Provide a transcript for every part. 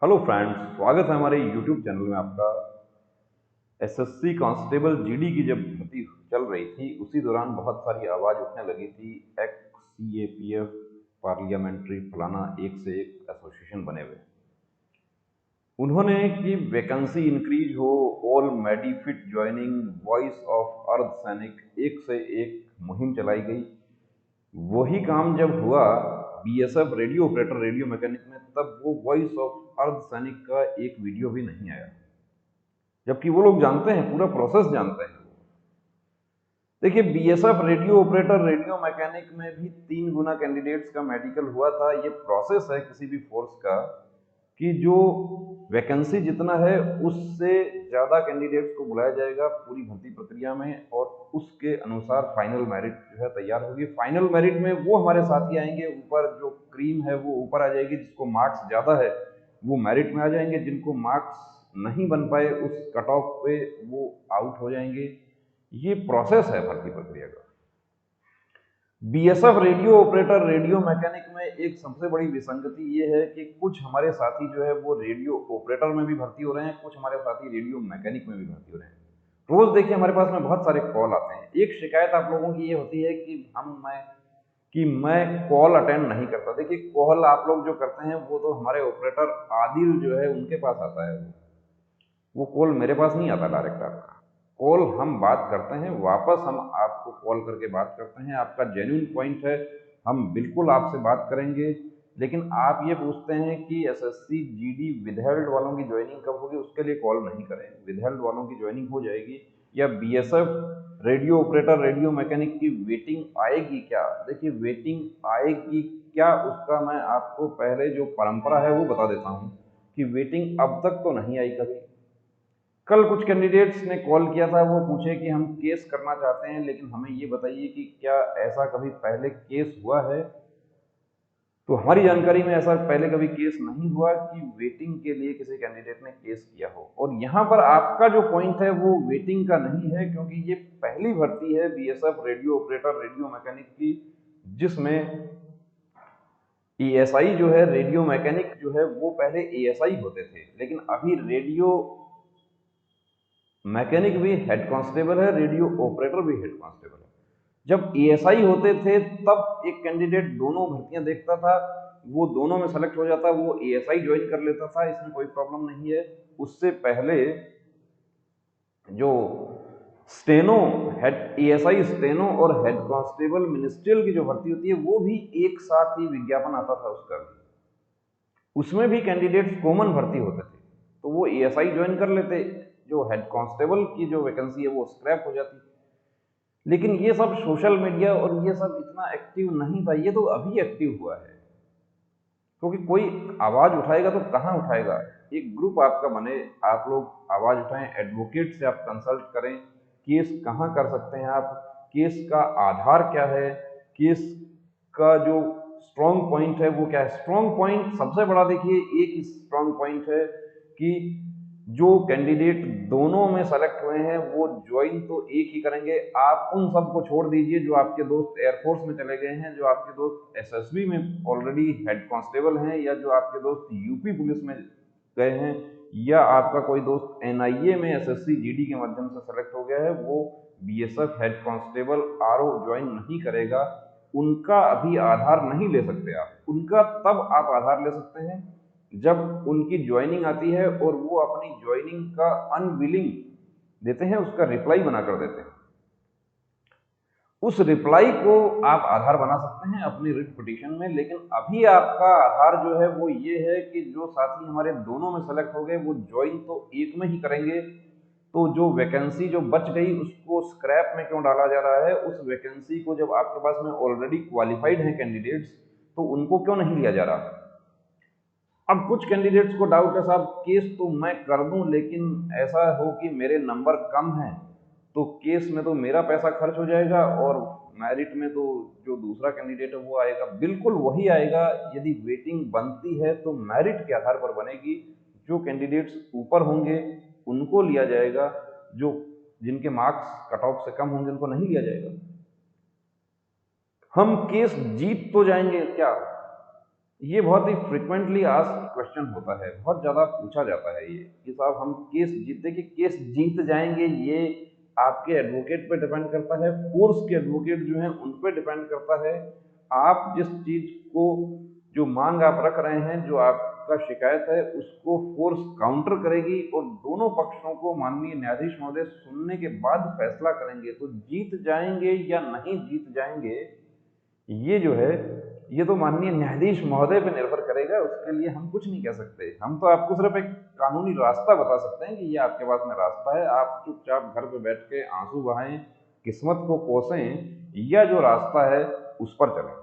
Hello friends, स्वागत है हमारे यूट्यूब चैनल में आपका। एसएससी कांस्टेबल जीडी की जब भर्ती चल रही थी उसी दौरान बहुत सारी आवाज़ उठने लगी थी। एक्स सीएपीएफ पार्लियामेंट्री फलाना एक से एक एसोसिएशन बने हुए। उन्होंने कि वैकेंसी इंक्रीज हो, ऑल मेडिफिट ज्वाइनिंग, वॉइस ऑफ अर्ध सैनिक, एक से एक मुहिम चलाई गई। वही काम जब हुआ BSF radio operator radio mechanic में, तब वो वॉइस ऑफ अर्ध सैनिक का एक वीडियो भी नहीं आया, जबकि वो लोग जानते हैं, पूरा प्रोसेस जानते हैं। देखिए, BSF radio operator radio mechanic में भी 3 गुना कैंडिडेट्स का मेडिकल हुआ था। ये प्रोसेस है किसी भी फोर्स का कि जो वैकेंसी जितना है उससे ज़्यादा कैंडिडेट्स को बुलाया जाएगा पूरी भर्ती प्रक्रिया में, और उसके अनुसार फाइनल मेरिट जो है तैयार होगी। फाइनल मेरिट में वो हमारे साथी आएंगे ऊपर, जो क्रीम है वो ऊपर आ जाएगी, जिसको मार्क्स ज़्यादा है वो मेरिट में आ जाएंगे, जिनको मार्क्स नहीं बन पाए उस कट ऑफ पे वो आउट हो जाएंगे। ये प्रोसेस है भर्ती प्रक्रिया का। BSF radio operator radio mechanic में एक सबसे बड़ी विसंगति ये है कि कुछ हमारे साथी जो है वो रेडियो ऑपरेटर में भी भर्ती हो रहे हैं, कुछ हमारे साथी रेडियो मैकेनिक में भी भर्ती हो रहे हैं। रोज देखिए हमारे पास में बहुत सारे कॉल आते हैं। एक शिकायत आप लोगों की ये होती है कि मैं कॉल अटेंड नहीं करता। देखिए, कॉल आप लोग जो करते हैं वो तो हमारे ऑपरेटर आदिल जो है उनके पास आता है, वो कॉल मेरे पास नहीं आता डायरेक्ट। आपका कॉल हम बात करते हैं, वापस हम आपको कॉल करके बात करते हैं। आपका जेन्युइन पॉइंट है, हम बिल्कुल आपसे बात करेंगे। लेकिन आप ये पूछते हैं कि एसएससी जीडी विदहेल्ड वालों की ज्वाइनिंग कब होगी, उसके लिए कॉल नहीं करें। विदहेल्ड वालों की ज्वाइनिंग हो जाएगी, या BSF radio operator radio mechanic की वेटिंग आएगी क्या? देखिए, वेटिंग आएगी क्या उसका मैं आपको पहले जो परंपरा है वो बता देता हूँ कि वेटिंग अब तक तो नहीं आई कभी। कल कुछ कैंडिडेट्स ने कॉल किया था, वो पूछे कि हम केस करना चाहते हैं, लेकिन हमें ये बताइए कि क्या ऐसा कभी पहले केस हुआ है। तो हमारी जानकारी में ऐसा पहले कभी केस नहीं हुआ कि वेटिंग के लिए किसी कैंडिडेट ने केस किया हो। और यहाँ पर आपका जो पॉइंट है वो वेटिंग का नहीं है, क्योंकि ये पहली भर्ती है BSF radio operator radio mechanic की जिसमें एएसआई जो है, रेडियो मैकेनिक जो है वो पहले एएसआई होते थे, लेकिन अभी रेडियो मैकेनिक भी हेड कांस्टेबल है, रेडियो ऑपरेटर भी हेड कांस्टेबल है। जब एएसआई होते थे तब एक कैंडिडेट दोनों भर्तियां देखता था, वो दोनों में सेलेक्ट हो जाता, वो एएसआई ज्वाइन कर लेता था, इसमें कोई प्रॉब्लम नहीं है। उससे पहले जो स्टेनो, हेड एएसआई स्टेनो और हेड कांस्टेबल मिनिस्ट्रियल की जो भर्ती होती है वो भी एक साथ ही विज्ञापन आता था उसका भी, उसमें भी कैंडिडेट्स कॉमन भर्ती होते थे, तो वो एएसआई ज्वाइन कर लेते, जो हेड कांस्टेबल की जो वैकेंसी है वो स्क्रैप हो जाती। लेकिन ये सब सोशल मीडिया और ये सब इतना एक्टिव नहीं था, ये तो अभी एक्टिव हुआ है। क्योंकि कोई आवाज उठाएगा तो कहाँ उठाएगा, एक ग्रुप आपका बने, आप लोग आवाज उठाएं, एडवोकेट से आप कंसल्ट करें, केस कहाँ कर सकते हैं आप, केस का आधार क्या है, केस का जो स्ट्रॉन्ग पॉइंट है वो क्या है। स्ट्रॉन्ग पॉइंट सबसे बड़ा देखिए, एक स्ट्रॉन्ग पॉइंट है कि जो कैंडिडेट दोनों में सेलेक्ट हुए हैं वो ज्वाइन तो एक ही करेंगे। आप उन सब को छोड़ दीजिए जो आपके दोस्त एयरफोर्स में चले गए हैं, जो आपके दोस्त एसएसबी में ऑलरेडी हेड कांस्टेबल हैं, या जो आपके दोस्त यूपी पुलिस में गए हैं, या आपका कोई दोस्त एनआईए में एसएससी जीडी के माध्यम से सेलेक्ट हो गया है, वो BSF head constable RO join नहीं करेगा। उनका अभी आधार नहीं ले सकते आप, उनका तब आप आधार ले सकते हैं जब उनकी ज्वाइनिंग आती है और वो अपनी ज्वाइनिंग का अनविलिंग देते हैं, उसका रिप्लाई बनाकर देते हैं। उस रिप्लाई को आप आधार बना सकते हैं अपनी रिट पिटीशन में। लेकिन अभी आपका आधार जो है वो ये है कि जो साथी हमारे दोनों में सेलेक्ट हो गए वो ज्वाइन तो एक में ही करेंगे, तो जो वैकेंसी जो बच गई उसको स्क्रैप में क्यों डाला जा रहा है? उस वैकेंसी को जब आपके पास में ऑलरेडी क्वालिफाइड हैं कैंडिडेट्स, तो उनको क्यों नहीं लिया जा रहा? अब कुछ कैंडिडेट्स को डाउट है, साहब केस तो मैं कर दूं, लेकिन ऐसा हो कि मेरे नंबर कम हैं तो केस में तो मेरा पैसा खर्च हो जाएगा, और मेरिट में तो जो दूसरा कैंडिडेट है वो आएगा, बिल्कुल वही आएगा। यदि वेटिंग बनती है तो मेरिट के आधार पर बनेगी। जो कैंडिडेट्स ऊपर होंगे उनको लिया जाएगा, जो जिनके मार्क्स कट ऑफ से कम होंगे उनको नहीं लिया जाएगा। हम केस जीत तो जाएंगे क्या? ये बहुत ही फ्रिक्वेंटली आस्क्ड क्वेश्चन होता है, बहुत ज़्यादा पूछा जाता है ये कि साहब हम केस जीत देखिए केस जीत जाएँगे ये आपके एडवोकेट पे डिपेंड करता है, फोर्स के एडवोकेट जो हैं उन पे डिपेंड करता है। आप जिस चीज़ को जो माँग आप रख रहे हैं, जो आपका शिकायत है उसको फोर्स काउंटर करेगी और दोनों पक्षों को माननीय न्यायाधीश महोदय सुनने के बाद फैसला करेंगे। तो जीत जाएँगे या नहीं जीत जाएँगे ये जो है, ये तो माननीय न्यायाधीश महोदय पे निर्भर करेगा, उसके लिए हम कुछ नहीं कह सकते। हम तो आपको सिर्फ एक कानूनी रास्ता बता सकते हैं कि ये आपके पास में रास्ता है, आप चुपचाप घर पे बैठ के आंसू बहाएं, किस्मत को कोसें या जो रास्ता है उस पर चलें।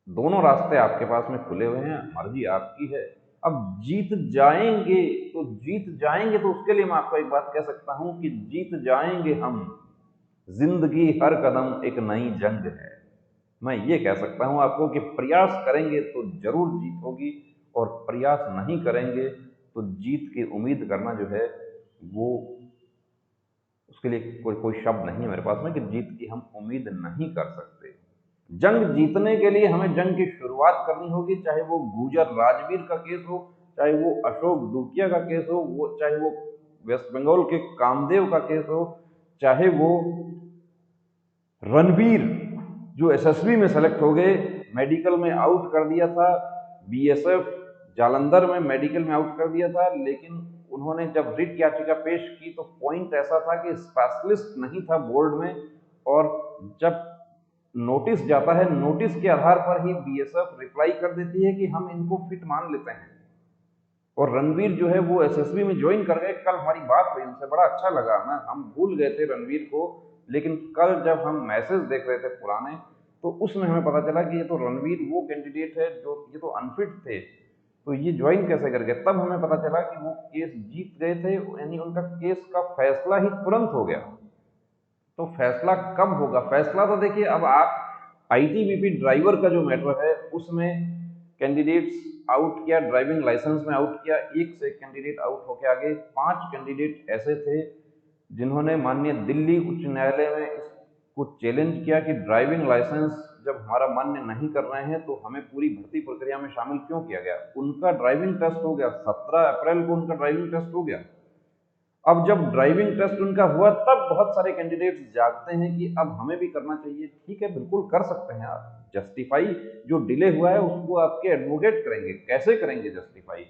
दोनों रास्ते आपके पास में खुले हुए हैं, मर्जी आपकी है। अब जीत जाएंगे तो उसके लिए मैं आपको एक बात कह सकता हूं कि जीत जाएंगे हम, जिंदगी हर कदम एक नई जंग है। मैं ये कह सकता हूँ आपको कि प्रयास करेंगे तो जरूर जीत होगी और प्रयास नहीं करेंगे तो जीत की उम्मीद करना जो है वो उसके लिए कोई कोई शब्द नहीं है मेरे पास में कि जीत की हम उम्मीद नहीं कर सकते। जंग जीतने के लिए हमें जंग की शुरुआत करनी होगी, चाहे वो गुजर राजवीर का केस हो, चाहे वो अशोक डूटिया का केस हो, वो चाहे वो वेस्ट बंगाल के कामदेव का केस हो, चाहे वो रणवीर जो एसएसबी में सेलेक्ट हो गए, मेडिकल में आउट कर दिया था, बीएसएफ जालंधर में मेडिकल में आउट कर दिया था, लेकिन उन्होंने जब रिट याचिका पेश की तो पॉइंट ऐसा था कि स्पेशलिस्ट नहीं था बोर्ड में, और जब नोटिस जाता है नोटिस के आधार पर ही बीएसएफ रिप्लाई कर देती है कि हम इनको फिट मान लेते हैं। और रणवीर जो है वो एसएसबी में ज्वाइन कर गए। कल हमारी बात हुई उनसे, बड़ा अच्छा लगा, मैं हम भूल गए थे रणवीर को, लेकिन कल जब हम मैसेज देख रहे थे पुराने तो उसमें हमें पता चला कि ये तो रणवीर वो कैंडिडेट है जो ये तो अनफिट थे, तो ये ज्वाइन कैसे कर गए। तब हमें पता चला कि वो केस जीत गए थे, यानी उनका केस का फैसला ही तुरंत हो गया। तो फैसला कब होगा, फैसला तो देखिए अब आप आईटीबीपी ड्राइवर का जो मैटर है उसमें कैंडिडेट्स आउट किया, ड्राइविंग लाइसेंस में आउट किया, एक से एक कैंडिडेट आउट होके आगे 5 कैंडिडेट ऐसे थे जिन्होंने माननीय दिल्ली उच्च न्यायालय में इसको चैलेंज किया कि ड्राइविंग लाइसेंस जब हमारा मान्य नहीं कर रहे हैं तो हमें पूरी भर्ती प्रक्रिया में शामिल क्यों किया गया। उनका ड्राइविंग टेस्ट हो गया, 17 अप्रैल को उनका ड्राइविंग टेस्ट हो गया। अब जब ड्राइविंग टेस्ट उनका हुआ तब बहुत सारे कैंडिडेट्स जागते हैं कि अब हमें भी करना चाहिए। ठीक है, बिल्कुल कर सकते हैं आप, जस्टिफाई जो डिले हुआ है उसको आपके एडवोकेट करेंगे। कैसे करेंगे जस्टिफाई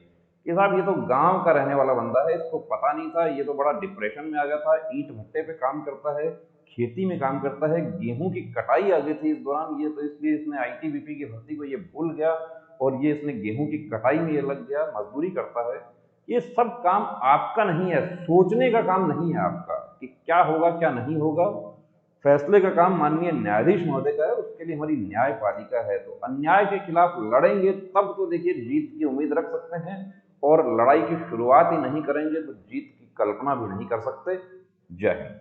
कि साहब ये तो गांव का रहने वाला बंदा है, इसको पता नहीं था, ये तो बड़ा डिप्रेशन में आ गया था, ईंट भट्टे पे काम करता है, खेती में काम करता है, गेहूं की कटाई आ गई थी इस दौरान, ये तो इसलिए इसने आईटीबीपी की भर्ती को ये भूल गया और ये इसने गेहूं की कटाई में ये लग गया, मजदूरी करता है। ये सब काम आपका नहीं है, सोचने का काम नहीं है आपका कि क्या होगा क्या नहीं होगा। फैसले का काम माननीय न्यायाधीश महोदय का है, उसके लिए हमारी न्यायपालिका है। तो अन्याय के खिलाफ लड़ेंगे तब तो देखिए जीत की उम्मीद रख सकते हैं, और लड़ाई की शुरुआत ही नहीं करेंगे तो जीत की कल्पना भी नहीं कर सकते। जय हिंद।